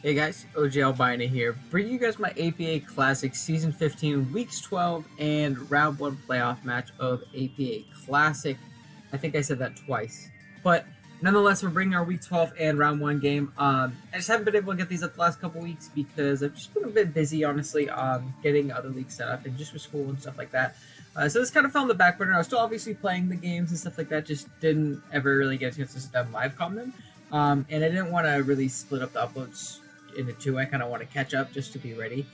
Hey guys, OJ Albina here, bringing you guys my APA Classic Season 15, Weeks 12, and Round 1 playoff match of APA Classic. I think I said that twice. But nonetheless, we're bringing our Week 12 and Round 1 game. I just haven't been able to get these up the last couple weeks because I've just been a bit busy, honestly, getting other leagues set up and just with school and stuff like that. So this kind of fell on the back burner. I was still obviously playing the games and stuff like that, just didn't ever really get a chance to sit down and live com them. And I didn't want to really split up the uploads into two. I kind of want to catch up just to be ready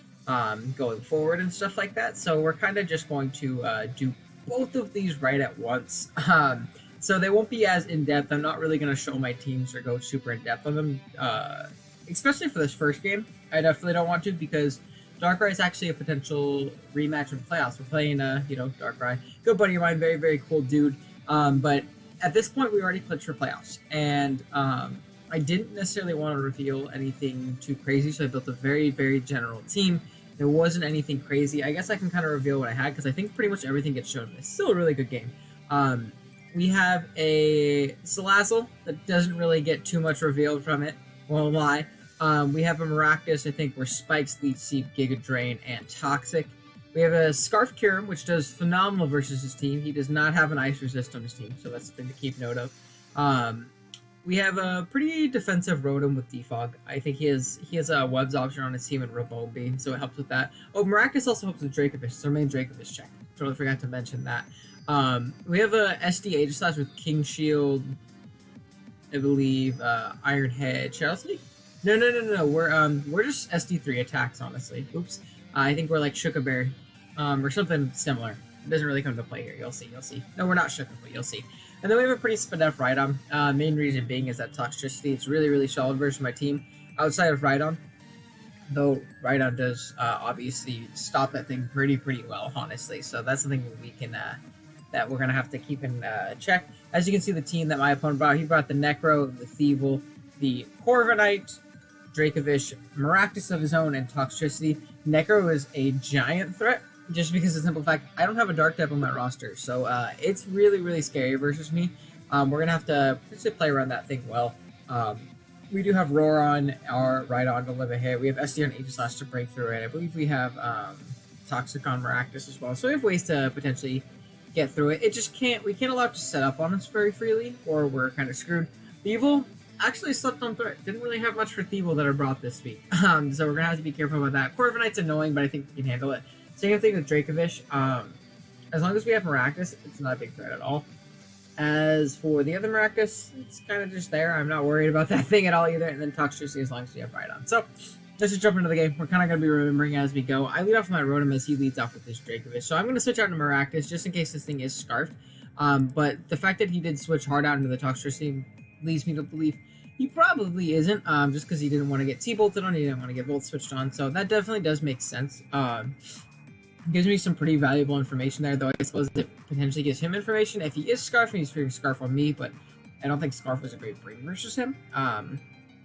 going forward and stuff like that. So we're kind of just going to do both of these right at once. So they won't be as in-depth. I'm not really going to show my teams or go super in-depth on them, especially for this first game. I definitely don't want to because Darkrai is actually a potential rematch in playoffs. We're playing, Darkrai. Good buddy of mine, very, very cool dude. But at this point, we already clinched for playoffs. And I didn't necessarily want to reveal anything too crazy, so I built a very, very general team. There wasn't anything crazy. I guess I can kind of reveal what I had because I think pretty much everything gets shown. It's still a really good game. We have a Salazzle that doesn't really get too much revealed from it. Won't lie. We have a Maractus, I think, where Spikes, Leech Seed, Giga Drain, and Toxic. We have a Scarf Kyurem, which does phenomenal versus his team. He does not have an Ice Resist on his team, so that's something to keep note of. We have a pretty defensive Rotom with Defog. I think he has a Webs option on his team in Ribombee, so it helps with that. Oh, Maractus also helps with Dracovish. It's our main Dracovish check. Totally forgot to mention that. We have a SD Aegislash with King Shield, I believe, Iron Head, Shadow Sneak? No. We're just SD3 attacks, honestly. Oops. I think we're like Shukaberry, or something similar. It doesn't really come to play here. You'll see. No, we're not Shuka, but you'll see. And then we have a pretty Spadef Rhydon. Main reason being is that Toxtricity. It's really, really solid versus my team. Outside of Rhydon, though Rhydon does obviously stop that thing pretty well, honestly. So that's something we can that we're gonna have to keep in check. As you can see, the team that my opponent brought, he brought the Necro, the Thievul, the Corviknight, Dracovish, Maractus of his own, and Toxtricity. Necro is a giant threat, just because of the simple fact I don't have a Dark type on my roster, so it's really, really scary versus me. We're going to have to potentially play around that thing well. We do have Roar on our Rhydon to live a hit. We have SD on Aegislash to break through it. I believe we have Toxic on Maractus as well, so we have ways to potentially get through it. We can't allow it to set up on us very freely, or we're kind of screwed. Thievul actually slept on threat. Didn't really have much for Thievul that I brought this week, so we're going to have to be careful about that. Corviknight's annoying, but I think we can handle it. Same thing with Dracovish. As long as we have Maractus, it's not a big threat at all. As for the other Maractus, it's kind of just there. I'm not worried about that thing at all either. And then Toxtricity as long as we have Rhydon. So let's just jump into the game. We're kind of going to be remembering as we go. I lead off with my Rotom as he leads off with his Dracovish. So I'm going to switch out to Maractus just in case this thing is Scarfed. But the fact that he did switch hard out into the Toxtricity leads me to believe he probably isn't, just because he didn't want to get T-bolted on, he didn't want to get Volt switched on. So that definitely does make sense. Gives me some pretty valuable information there, though I suppose it potentially gives him information. If he is Scarf, he's figuring Scarf on me, but I don't think Scarf was a great break versus him.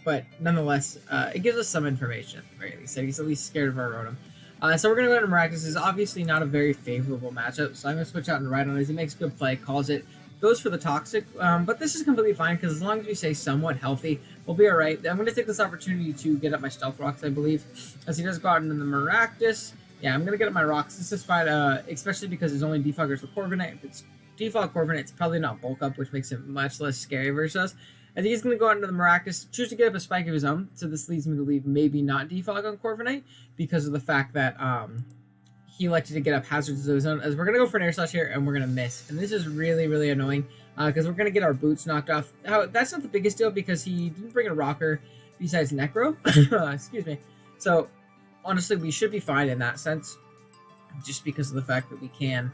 But nonetheless, it gives us some information at the very least. He's at least scared of our Rotom. So we're going to go to Maractus. This is obviously not a very favorable matchup, so I'm going to switch out and Rhydon as he makes good play, calls it, goes for the Toxic, but this is completely fine because as long as we stay somewhat healthy, we'll be alright. I'm going to take this opportunity to get up my Stealth Rocks, I believe, as he does go out into the Maractus. Yeah, I'm going to get up my Rocks. This is fine, especially because his only defoggers with Corviknight. If it's Defog Corviknight, it's probably not Bulk Up, which makes it much less scary versus us. I think he's going to go out into the Maractus, choose to get up a Spike of his own, so this leads me to believe maybe not Defog on Corviknight because of the fact that he elected to get up Hazards of his own, as we're going to go for an Air Slash here, and we're going to miss. And this is really, really annoying because we're going to get our boots knocked off. That's not the biggest deal because he didn't bring a Rocker besides Necro. Excuse me. So honestly, we should be fine in that sense, just because of the fact that we can,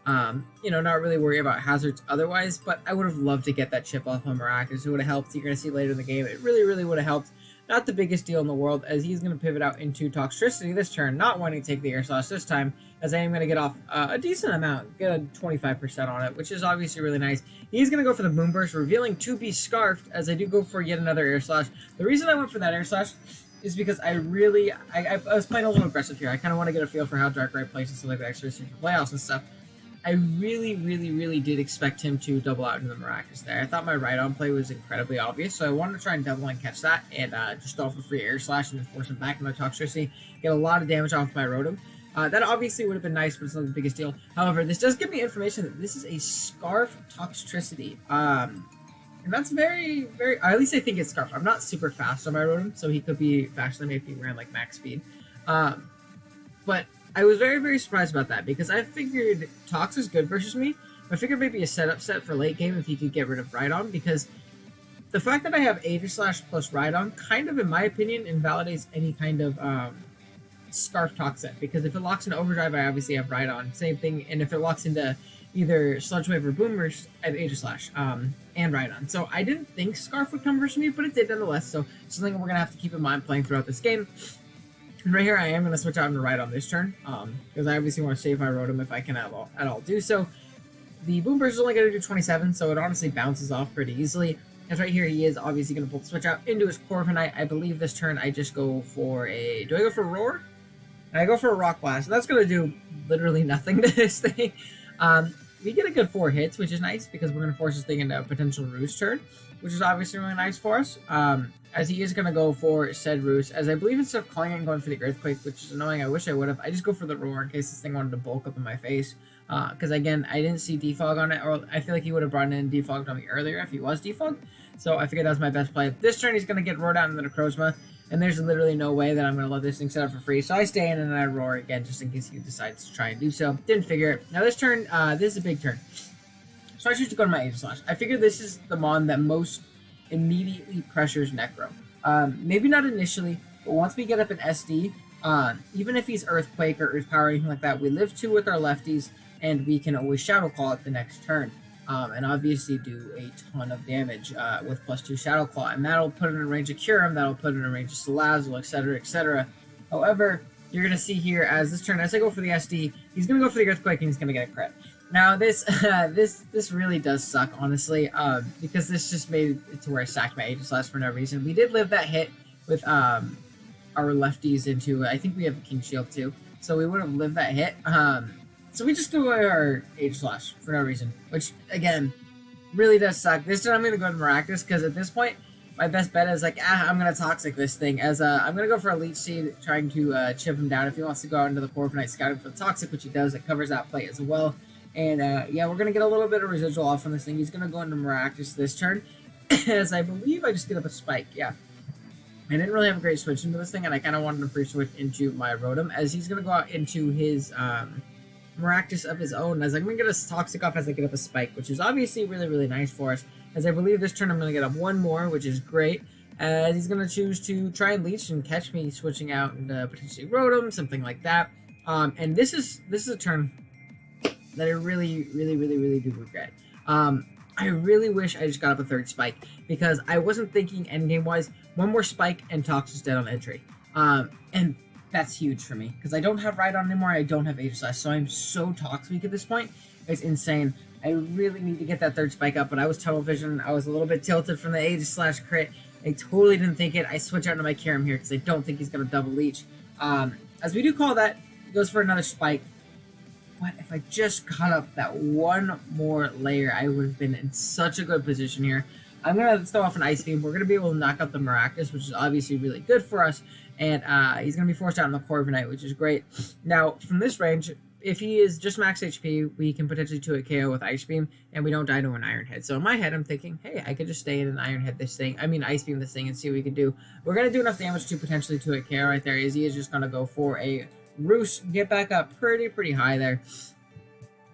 not really worry about hazards otherwise. But I would have loved to get that chip off on Maractus. It would have helped. You're going to see later in the game. It really, really would have helped. Not the biggest deal in the world, as he's going to pivot out into Toxtricity this turn, not wanting to take the Air Slash this time, as I am going to get off a decent amount, get a 25% on it, which is obviously really nice. He's going to go for the Moonburst, revealing to be Scarfed, as I do go for yet another Air Slash. The reason I went for that Air Slash is because I was playing a little aggressive here. I kind of want to get a feel for how Darkrai plays and stuff like that, especially for playoffs and stuff. I really did expect him to double out into the Miraculous there. I thought my right-on play was incredibly obvious, so I wanted to try and double and catch that, and just off a free air slash and then force him back into my Toxtricity, get a lot of damage off my Rotom. That obviously would have been nice, but it's not the biggest deal. However, this does give me information that this is a Scarf Toxtricity. And that's very, at least I think it's Scarf. I'm not super fast on my Rotom, so he could be faster than me if he ran like max speed. But I was very surprised about that, because I figured Tox is good versus me. I figured maybe a setup set for late game if he could get rid of Rhydon, because the fact that I have Aegislash plus Rhydon kind of, in my opinion, invalidates any kind of Scarf Tox set, because if it locks into Overdrive, I obviously have Rhydon. Same thing, and if it locks into either Sludge Wave or Boomers, I have Aegislash and Rhydon. So I didn't think Scarf would come versus me, but it did nonetheless, so something we're going to have to keep in mind playing throughout this game. And right here, I am going to switch out into Rhydon this turn, because I obviously want to save my Rotom if I can at all do so. The Boom Burst is only going to do 27, so it honestly bounces off pretty easily. And right here, he is obviously going to both switch out into his Corviknight. I believe this turn I just go for a... Do I go for a Roar? I go for a Rock Blast. That's going to do literally nothing to this thing. We get a good 4 hits, which is nice, because we're going to force this thing into a potential Roost turn, which is obviously really nice for us. As he is going to go for said Roost, as I believe instead of calling it and going for the Earthquake, which is annoying, I wish I would have, I just go for the Roar in case this thing wanted to bulk up in my face. Because again, I didn't see Defog on it, or I feel like he would have brought in and Defogged on me earlier if he was Defogged. So I figured that was my best play. This turn he's going to get roared out into the Necrozma, and there's literally no way that I'm going to let this thing set up for free. So I stay in and then I roar again just in case he decides to try and do so. Didn't figure it. Now this turn, this is a big turn. So I choose to go to my Aegislash. I figure this is the Mon that most immediately pressures Necro. Maybe not initially, but once we get up in SD, even if he's Earthquake or Earth Power or anything like that, we live 2 with our lefties, and we can always Shadow Claw at the next turn. And obviously do a ton of damage with +2 Shadow Claw, and that'll put it in range of Kyurem, that'll put it in range of Salazzle, etc., etc. However, you're going to see here as this turn, as I go for the SD, he's going to go for the Earthquake, and he's going to get a crit. Now, this this really does suck, honestly, because this just made it to where I sacked my Aegislash for no reason. We did live that hit with our lefties into, I think we have a King Shield too, so we would have lived that hit. So we just threw away our Aegislash for no reason, which, again, really does suck. This turn I'm going to go to Miraculous, because at this point, my best bet is like, I'm going to Toxic this thing, as I'm going to go for a Leech Seed, trying to chip him down. If he wants to go out into the Corviknight scouting for the Toxic, which he does, it covers that play as well. And yeah, we're going to get a little bit of residual off on this thing. He's going to go into Miraculous this turn, as I believe I just get up a Spike, yeah. I didn't really have a great switch into this thing, and I kind of wanted to free switch into my Rotom, as he's going to go out into his Miraculous of his own, as I'm going to get a Toxic off as I get up a Spike, which is obviously really nice for us, as I believe this turn I'm going to get up 1 more, which is great, as he's going to choose to try and Leech and catch me switching out into potentially Rotom, something like that. And this is a turn that I really do regret. I really wish I just got up a 3rd Spike, because I wasn't thinking endgame wise. 1 more Spike and Tox is dead on entry. And that's huge for me, because I don't have Rhydon anymore, I don't have Aegislash, so I'm so Tox weak at this point. It's insane. I really need to get that 3rd Spike up, but I was tunnel vision. I was a little bit tilted from the Aegislash crit. I totally didn't think it. I switch out to my Kyurem here, because I don't think he's going to double Leech. As we do call that, he goes for another Spike. But if I just got up that 1 more layer, I would have been in such a good position here. I'm going to throw off an Ice Beam. We're going to be able to knock out the Miraculous, which is obviously really good for us. And he's going to be forced out in the Corviknight, which is great. Now, from this range, if he is just max HP, we can potentially 2-hit KO with Ice Beam, and we don't die to an Iron Head. So in my head, I'm thinking, hey, I could just stay in an Iron Head this thing. I mean, Ice Beam this thing and see what we can do. We're going to do enough damage to potentially 2-hit KO right there. Izzy is just going to go for a Roost, get back up pretty high there.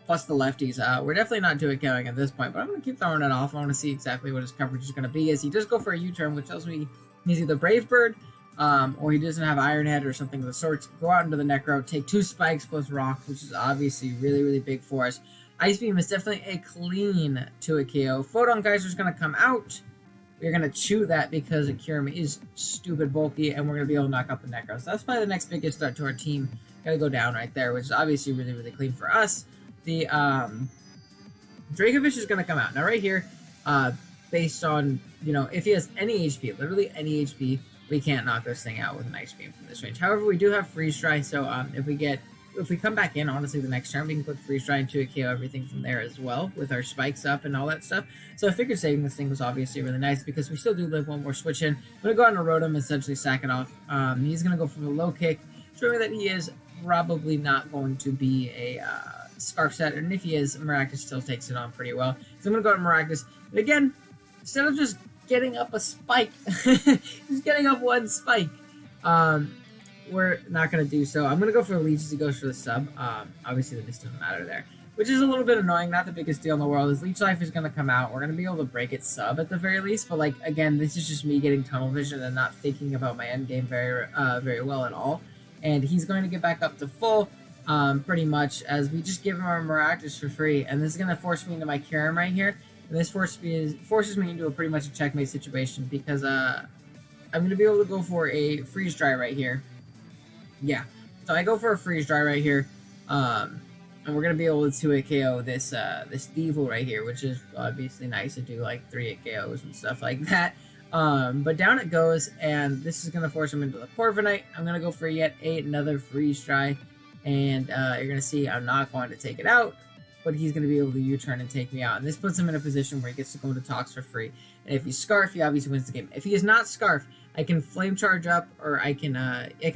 Plus the lefties. We're definitely not 2-hit KOing at this point, but I'm going to keep throwing it off. I want to see exactly what his coverage is going to be, as he does go for a U-turn, which tells me he's either Brave Bird, or he doesn't have Iron Head or something of the sorts. Go out into the Necro, take 2 Spikes plus Rocks, which is obviously really big for us. Ice Beam is definitely a clean 2-hit KO. Photon Geyser is going to come out. We're going to chew that because Kyurem is stupid bulky, and we're going to be able to knock out the Necro. So that's probably the next biggest threat to our team. Got to go down right there, which is obviously really clean for us. The Dracovish is going to come out. Now right here, based on, if he has any HP, literally any HP, we can't knock this thing out with an Ice Beam from this range. However, we do have Freeze Dry, so if we get if we come back in, honestly, the next turn, we can click freeze dry and 2 KO everything from there as well with our spikes up and all that stuff. So I figured saving this thing was obviously really nice because we still do live one more switch in. I'm going to go out and Rotom, essentially sack it off. He's going to go for the low kick, showing that he is probably not going to be a Scarf set, and if he is, Maractus still takes it on pretty well. So I'm going to go to Maractus, and again, instead of just getting up a spike, he's getting up one spike. We're not going to do so. I'm going to go for the leech as he goes for the sub. Obviously, the miss doesn't matter there, which is a little bit annoying. Not the biggest deal in the world. His leech life is going to come out. We're going to be able to break its sub at the very least. But, like, again, this is just me getting tunnel vision and not thinking about my end game very well at all. And he's going to get back up to full, pretty much, as we just give him our Maractus for free. And this is going to force me into my Kyurem right here. And this forces me into a pretty much a checkmate situation because I'm going to be able to go for a freeze dry right here. Yeah, so I go for a freeze dry right here, and we're gonna be able to 2-hit KO this Thievul right here, which is obviously nice to do like 3-hit KOs and stuff like that. But down it goes, and this is gonna force him into the Corviknight. I'm gonna go for yet another freeze dry, and you're gonna see I'm not going to take it out, but he's gonna be able to U-turn and take me out, and this puts him in a position where he gets to go into Tox for free. And if he's Scarf, he obviously wins the game. If he is not Scarf, I can flame charge up, or I can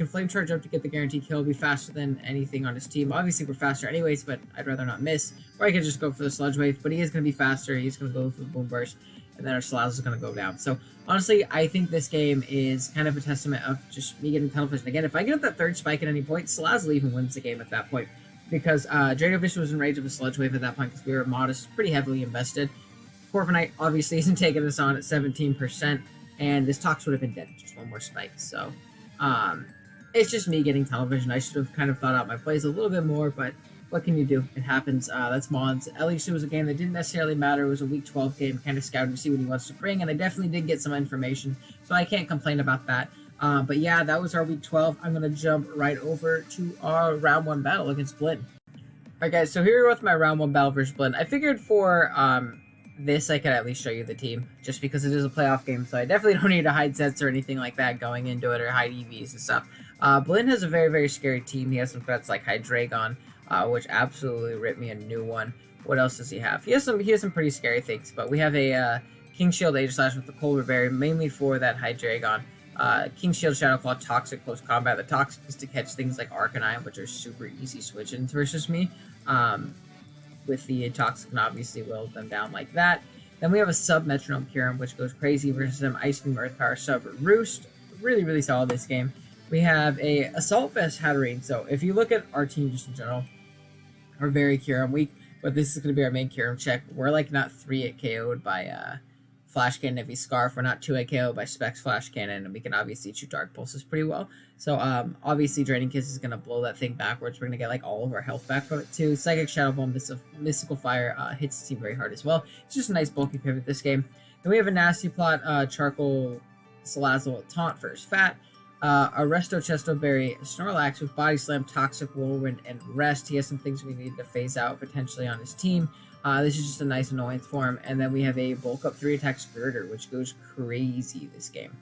flame charge up to get the guaranteed kill. Be faster than anything on his team. Obviously, we're faster anyways, but I'd rather not miss. Or I can just go for the Sludge Wave, but he is going to be faster. He's going to go for the Boom Burst, and then our Salazzle is going to go down. So honestly, I think this game is kind of a testament of just me getting tunnel vision. Again, if I get up that third spike at any point, Salazzle even wins the game at that point, because Dracovish was in range of a Sludge Wave at that point because we were modest, pretty heavily invested. Corviknight obviously isn't taking us on at 17%. And this Tox would have been dead with just one more spike. So, it's just me getting tunnel vision. I should have kind of thought out my plays a little bit more, but what can you do? It happens. That's Mons. At least it was a game that didn't necessarily matter. It was a week 12 game, kind of scouting to see what he wants to bring, and I definitely did get some information, so I can't complain about that. But yeah, that was our week 12. I'm going to jump right over to our round 1 battle against Blinn. Alright guys, so here with my round 1 battle versus Blinn. I figured for this I could at least show you the team, just because it is a playoff game, so I definitely don't need to hide sets or anything like that going into it, or hide EVs and stuff. Blinn has a very, very scary team. He has some threats like Hydreigon, which absolutely ripped me a new one. What else does he have? He has some pretty scary things, but we have a King Shield Aegislash with the Colbur Berry, mainly for that Hydreigon. King Shield Shadow Claw Toxic Close Combat. The Toxic is to catch things like Arcanine, which are super easy switch-ins versus me. With the Toxic, and obviously will them down like that. Then we have a Sub Metronome Kyurem, which goes crazy versus him. Ice Beam Earth Power Sub Roost. Really, really solid this game. We have a Assault Vest Hatterene. So if you look at our team just in general, we're very Kyurem weak, but this is going to be our main Kyurem check. We're like not 3-hit KO'd by Flash Cannon if he's Scarf. We're not 2-hit KO'd by Specs Flash Cannon, and we can obviously shoot Dark Pulses pretty well. So obviously Draining Kiss is going to blow that thing backwards. We're going to get like all of our health back from it too. Psychic Shadow Ball, Mystical Fire hits the team very hard as well. It's just a nice bulky pivot this game. Then we have a Nasty Plot, Charcoal Salazzle Taunt for his Fat. Arresto Chesto Berry, Snorlax with Body Slam, Toxic Whirlwind, and Rest. He has some things we need to phase out potentially on his team. This is just a nice annoyance for him. And then we have a Bulk Up 3 Attacks Girder, which goes crazy this game.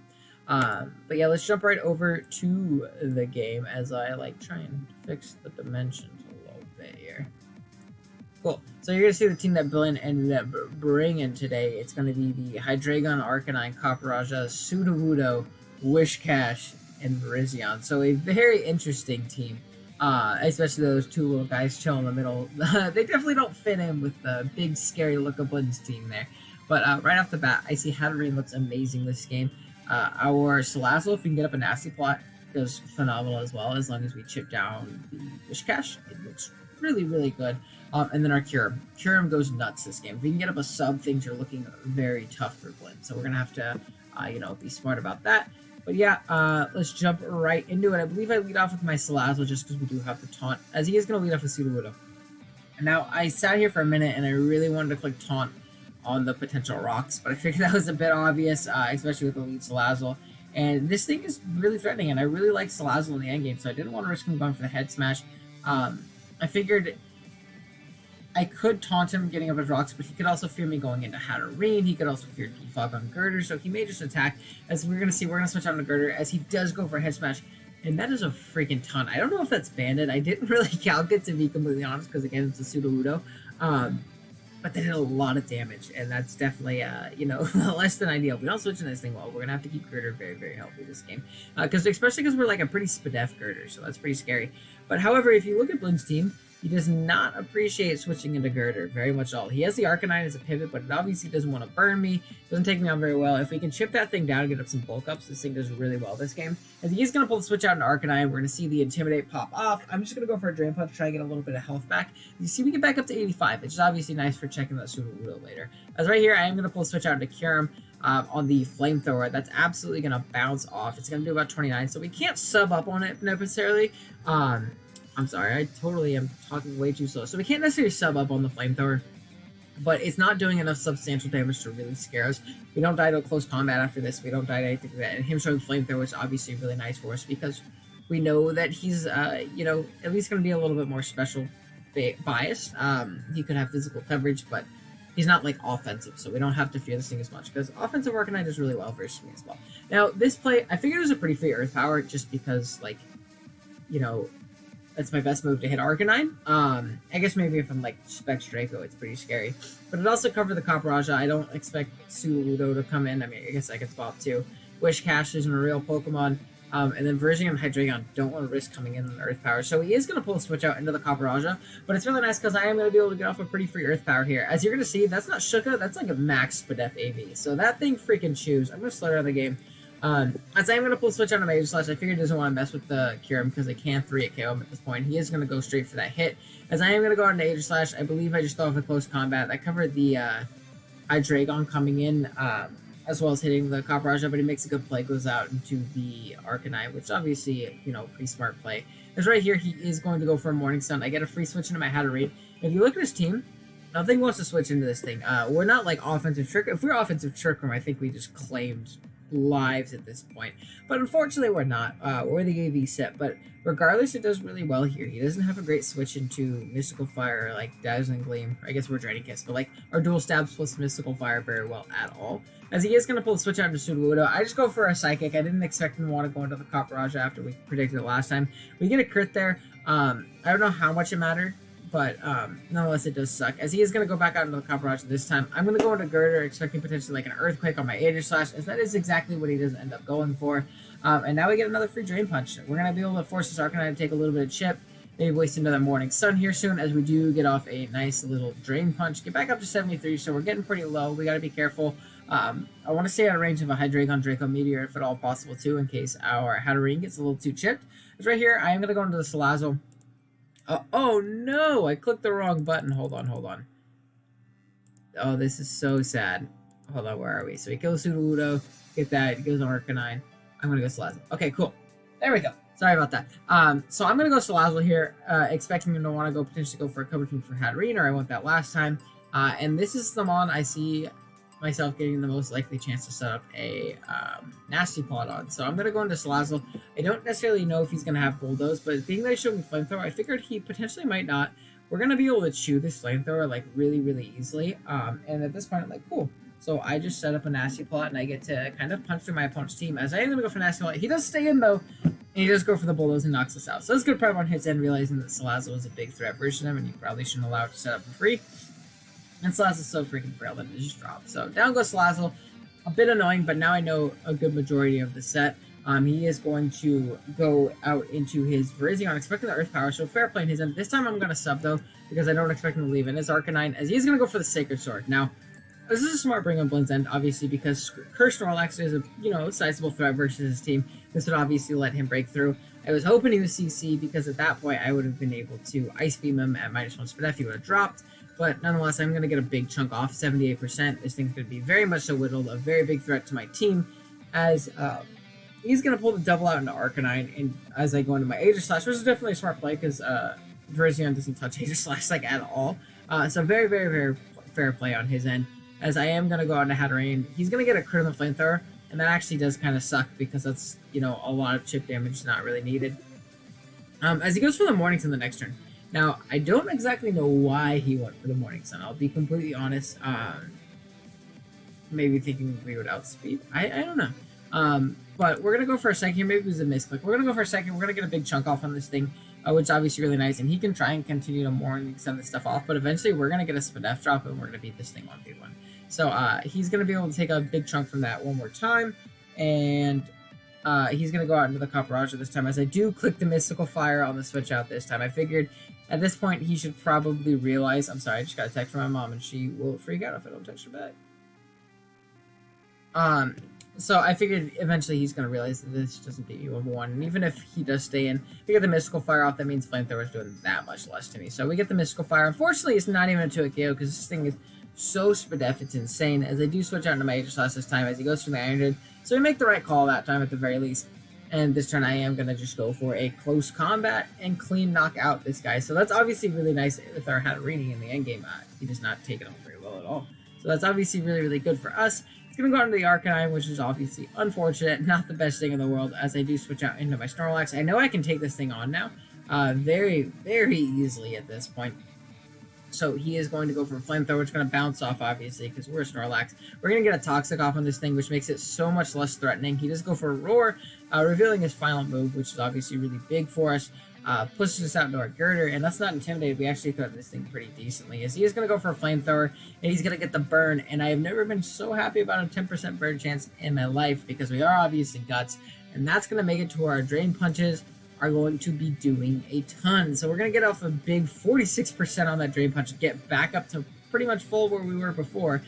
But yeah, let's jump right over to the game as I like try and fix the dimensions a little bit here. Cool. So you're going to see the team that Blinn ended up bringing today. It's going to be the Hydreigon, Arcanine, Copperajah, Sudowoodo, Wishcash, and Virizion. So a very interesting team. Especially those two little guys chilling in the middle. They definitely don't fit in with the big, scary look of Blinn's team there. But right off the bat, I see Hatterene looks amazing this game. Our Salazzle, if we can get up a Nasty Plot, goes phenomenal as well, as long as we chip down the Wishcash. It looks really, really good. And then our Kyurem. Kyurem goes nuts this game. If we can get up a sub, things are looking very tough for Blinn. So we're going to have to, be smart about that. But yeah, let's jump right into it. I believe I lead off with my Salazzle just because we do have the Taunt, as he is going to lead off with Sudowoodo. And now, I sat here for a minute and I really wanted to click Taunt on the potential rocks, but I figured that was a bit obvious, especially with the lead Salazzle. And this thing is really threatening, and I really like Salazzle in the endgame, so I didn't want to risk him going for the head smash. I figured I could taunt him getting up his rocks, but he could also fear me going into Hatterene. He could also fear Defog on Girder, so he may just attack. As we're going to see, we're going to switch on to Girder, as he does go for a head smash. And that is a freaking ton. I don't know if that's banded. I didn't really calculate, to be completely honest, because again, it's a pseudo Udo. But they did a lot of damage, and that's definitely, less than ideal. We don't switch in this thing well. We're going to have to keep Girder very, very healthy this game. Especially because we're like a pretty spadef Girder, so that's pretty scary. But however, if you look at Bloom's team, he does not appreciate switching into Girder very much at all. He has the Arcanine as a pivot, but it obviously doesn't want to burn me. Doesn't take me on very well. If we can chip that thing down and get up some bulk ups, this thing does really well this game. As he's going to pull the switch out into Arcanine, we're going to see the Intimidate pop off. I'm just going to go for a Drain Punch, try and get a little bit of health back. You see we get back up to 85, which is obviously nice for checking that Sudowoodo later. As right here, I am going to pull the switch out into Kyurem. On the Flamethrower, that's absolutely going to bounce off. It's going to do about 29, so we can't sub up on it necessarily. I'm sorry, I totally am talking way too slow. So we can't necessarily sub up on the Flamethrower, but it's not doing enough substantial damage to really scare us. We don't die to a close combat after this. We don't die to anything like that. And him showing Flamethrower is obviously really nice for us because we know that he's, at least going to be a little bit more special biased. He could have physical coverage, but he's not, like, offensive, so we don't have to fear this thing as much, because offensive Arcanine does really well versus me as well. Now, this play, I figured it was a pretty free Earth Power, just because, like, that's my best move to hit Arcanine. I guess maybe if I'm, like, Specs Draco, it's pretty scary. But it also covered the Copperajah. I don't expect Sudowoodo to come in. I mean, I guess I could swap too. Wishcash isn't a real Pokemon. And then Verzion and Hydreigon don't want to risk coming in on Earth Power. So he is going to pull a switch out into the Copperajah. But it's really nice because I am going to be able to get off a pretty free Earth Power here. As you're going to see, that's not Shuka. That's like a max Spadef AV. So that thing freaking chews. I'm going to slow down the game. As I am going to pull a switch out of Major Slash, I figured he doesn't want to mess with the Kyurem because I can 3-hit KO him at this point. He is going to go straight for that hit. As I am going to go on to Major Slash, I believe I just thought of a close combat. I covered the Hydreigon coming in, as well as hitting the Copperajah, but he makes a good play, goes out into the Arcanine, which obviously, pretty smart play. As right here, he is going to go for a Morning Sun. I get a free switch into my Hatterene. If you look at his team, nothing wants to switch into this thing. We're not like offensive Trick. If we're offensive Trick Room, I think we just claimed lives at this point, but unfortunately we're not. We're the AV set, but regardless, it does really well here. He doesn't have a great switch into Mystical Fire, like Dazzling Gleam. I guess we're Draining Kiss, but like our dual stabs plus Mystical Fire very well at all. As he is going to pull the switch out into Sudowoodo, I just go for a Psychic. I didn't expect him to want to go into the Copperajah after we predicted it last time. We get a crit there. I don't know how much it mattered, but nonetheless, it does suck. As he is going to go back out into the Copperajah this time, I'm going to go into Girder, expecting potentially like an Earthquake on my Aegis Slash, as that is exactly what he doesn't end up going for. And now we get another free Drain Punch. We're going to be able to force this Arcanine to take a little bit of chip, maybe waste another Morning Sun here soon, as we do get off a nice little Drain Punch. Get back up to 73, so we're getting pretty low. We got to be careful. I want to stay out of range of a Hydreigon Draco Meteor, if at all possible, too, in case our Hatterene gets a little too chipped. Because right here, I am going to go into the Salazzle. Oh no, I clicked the wrong button. Hold on. Oh, this is so sad. Hold on, where are we? So he kills Sudowoodo, get that, he goes on Arcanine. I'm gonna go Salazzle. Okay, cool. There we go. Sorry about that. So I'm gonna go Salazzle here, expecting him to want to potentially go for a coverage move for Hatterene, or I went that last time. And this is the mon I see myself getting the most likely chance to set up a Nasty Plot on. So I'm going to go into Salazzle. I don't necessarily know if he's going to have Bulldoze, but being that he showed me Flamethrower, I figured he potentially might not. We're going to be able to chew this Flamethrower like really, really easily. And at this point, I'm like, cool. So I just set up a Nasty Plot, and I get to kind of punch through my opponent's team. As I am going to go for Nasty Plot, he does stay in though, and he does go for the Bulldoze and knocks us out. So it's good prep on his end, realizing that Salazzle is a big threat versus him, and you probably shouldn't allow it to set up for free. And Salazzle's so freaking frail that it just dropped. So down goes Salazzle. A bit annoying, but now I know a good majority of the set. He is going to go out into his Virizion, expecting the Earth Power, so fair play in his end. This time I'm going to sub, though, because I don't expect him to leave in his Arcanine, as he is going to go for the Sacred Sword. Now, this is a smart bring on Blind's End, obviously, because Cursed Snorlax is a, sizable threat versus his team. This would obviously let him break through. I was hoping he was CC, because at that point I would have been able to Ice Beam him at -1 Spadef. He would have dropped. But nonetheless, I'm going to get a big chunk off, 78%. This thing's going to be very much so whittled, a very big threat to my team, as he's going to pull the double out into Arcanine, and as I go into my Aegis Slash, which is definitely a smart play, because Virizion doesn't touch Aegis Slash, like, at all. So very, very, very fair play on his end, as I am going to go out into Hatterene. He's going to get a crit on the Flamethrower, and that actually does kind of suck, because that's, a lot of chip damage not really needed. As he goes for the Morning Sun the next turn. Now, I don't exactly know why he went for the Morning Sun. I'll be completely honest. Maybe thinking we would outspeed. I don't know. But we're going to go for a second here. Maybe it was a misclick. We're going to go for a second. We're going to get a big chunk off on this thing, which is obviously really nice. And he can try and continue to more and send this stuff off. But eventually, we're going to get a SPDF drop, and we're going to beat this thing 1v1. So he's going to be able to take a big chunk from that one more time. And he's going to go out into the Copperage this time. As I do click the Mystical Fire on the switch out this time. I figured at this point, he should probably realize... I'm sorry, I just got a text from my mom, and she will freak out if I don't text her back. So I figured eventually he's going to realize that this doesn't beat you 1v1. And even if he does stay in, we get the Mystical Fire off, that means Flamethrower is doing that much less to me. So we get the Mystical Fire. Unfortunately, it's not even a 2-hit KO because this thing is so SPDF, it's insane. As I do switch out into my Aegislash this time as he goes for the Iron Druid. So we make the right call that time at the very least. And this turn I am going to just go for a close combat and clean knock out this guy. So that's obviously really nice with our Hatterini in the endgame. He does not take it on very well at all. So that's obviously really, really good for us. It's going to go into the Arcanine, which is obviously unfortunate. Not the best thing in the world as I do switch out into my Snorlax. I know I can take this thing on now very, very easily at this point. So he is going to go for a Flamethrower. It's going to bounce off, obviously, because we're a Snorlax. We're going to get a Toxic off on this thing, which makes it so much less threatening. He does go for a Roar, revealing his final move, which is obviously really big for us. Pushes us out into our Girder, and that's not intimidated. We actually threaten this thing pretty decently. As he is going to go for a Flamethrower, and he's going to get the burn, and I have never been so happy about a 10% burn chance in my life, because we are obviously Guts, and that's going to make it to where our Drain Punches are going to be doing a ton. So we're going to get off a big 46% on that Drain Punch, get back up to pretty much full where we were before,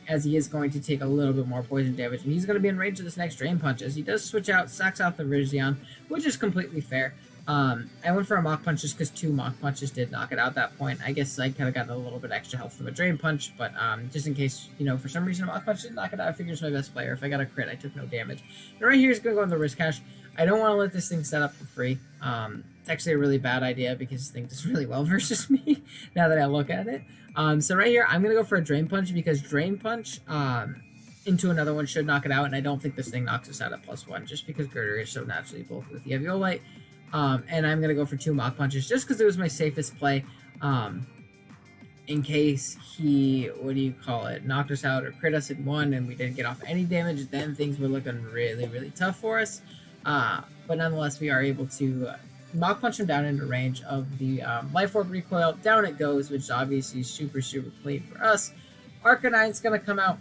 as he is going to take a little bit more poison damage, and he's going to be in range of this next Drain Punch, as he does switch out, sacks out the Virizion, which is completely fair. I went for a Mach Punch just because 2 Mach Punches did knock it out at that point. I guess I kind of got a little bit extra health from a Drain Punch, but just in case, you know, for some reason a Mach Punch didn't knock it out, I figured it's my best player. If I got a crit, I took no damage. And right here is going to go in the Risk Cache. I don't want to let this thing set up for free. It's actually a really bad idea because this thing does really well versus me, now that I look at it. So right here, I'm going to go for a Drain Punch because Drain Punch into another one should knock it out, and I don't think this thing knocks us out at +1, just because Girder is so naturally bulky with the Eviolite. And I'm going to go for 2 Mach Punches just because it was my safest play. In case he, knocked us out or crit us in 1 and we didn't get off any damage, then things were looking really, really tough for us. But nonetheless, we are able to Mach Punch him down into range of the Life Orb recoil. Down it goes, which obviously is super, super clean for us. Arcanine's going to come out,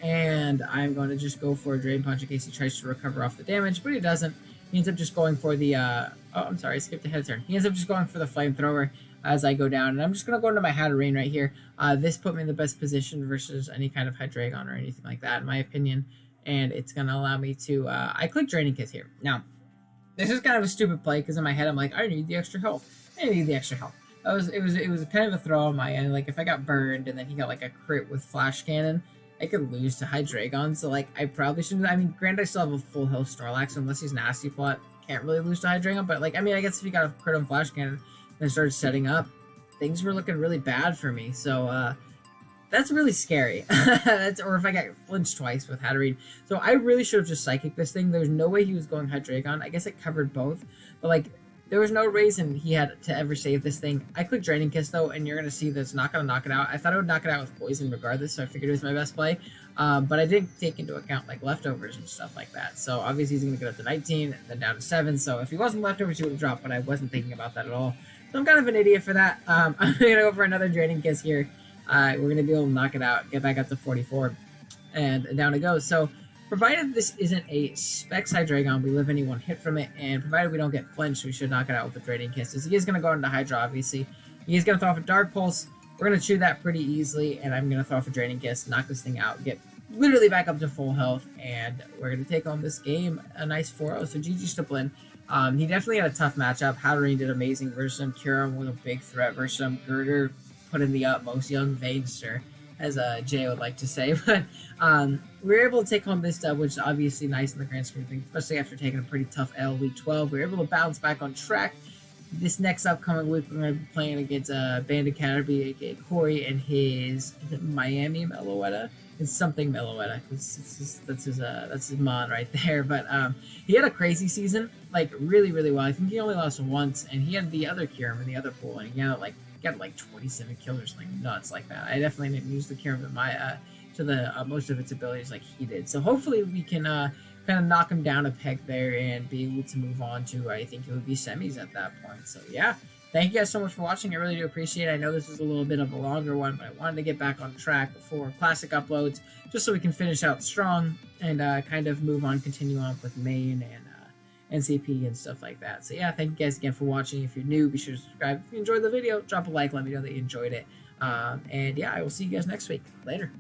and I'm going to just go for a Drain Punch in case he tries to recover off the damage, but he doesn't. He ends up just going for the, I skipped ahead of turn. He ends up just going for the Flamethrower as I go down, and I'm just going to go into my Hatterene right here. This put me in the best position versus any kind of Hydreigon or anything like that, in my opinion, and it's going to allow me to, I click Draining Kiss here. Now, this is kind of a stupid play, because in my head, I'm like, I need the extra health. I need the extra health. It was kind of a throw on my end. Like, if I got burned, and then he got, like, a crit with Flash Cannon, I could lose to Hydreigon, so, like, I probably shouldn't. I mean, granted, I still have a full health Snorlax, so unless he's Nasty Plot, can't really lose to Hydreigon, but, like, I mean, I guess if he got a crit on Flash Cannon and started setting up, things were looking really bad for me, so, that's really scary. Or if I got flinched twice with Hatterene. So I really should have just Psychic this thing. There's no way he was going Hydreigon. I guess it covered both, but, like, there was no reason he had to ever save this thing. I clicked Draining Kiss, though, and you're going to see that it's not going to knock it out. I thought it would knock it out with Poison regardless, so I figured it was my best play. But I didn't take into account, like, leftovers and stuff like that. So obviously he's going to get up to 19, and then down to 7. So if he wasn't leftovers, he would have dropped, but I wasn't thinking about that at all. So I'm kind of an idiot for that. I'm going to go for another Draining Kiss here. We're going to be able to knock it out, get back up to 44, and down it goes. So provided this isn't a Specs Hydreigon, we live any one hit from it, and provided we don't get flinched, we should knock it out with the Draining Kisses. He is going to go into Hydra, obviously. He is going to throw off a Dark Pulse. We're going to chew that pretty easily, and I'm going to throw off a Draining Kiss, knock this thing out, get literally back up to full health, and we're going to take home this game a nice 4-0. So GG Stiplin. He definitely had a tough matchup. Hatterene did amazing versus him. Kyurem was a big threat versus him. Girder put in the utmost. Young Veidster, as Jay would like to say. But we were able to take home this dub, which is obviously nice in the grand scheme of things, especially after taking a pretty tough L week 12. We were able to bounce back on track. This next upcoming week, we're going to be playing against Bandit Canterbury, aka Corey, and his Miami Meloetta. It's something Meloetta, because that's his mod right there. But he had a crazy season, like really, really well. I think he only lost once, and he had the other Kyurem in the other pool, and he had like 27 killers, like nuts like that. I definitely didn't use the Kyurem in my to the most of its abilities like he did. So hopefully we can kind of knock him down a peg there and be able to move on to, I think it would be semis at that point. So yeah, thank you guys so much for watching. I really do appreciate it. I know this is a little bit of a longer one, but I wanted to get back on track for classic uploads just so we can finish out strong and kind of move on, continue on with main and NCP and stuff like that. So yeah, thank you guys again for watching. If you're new, be sure to subscribe. If you enjoyed the video, drop a like, let me know that you enjoyed it. And yeah, I will see you guys next week. Later.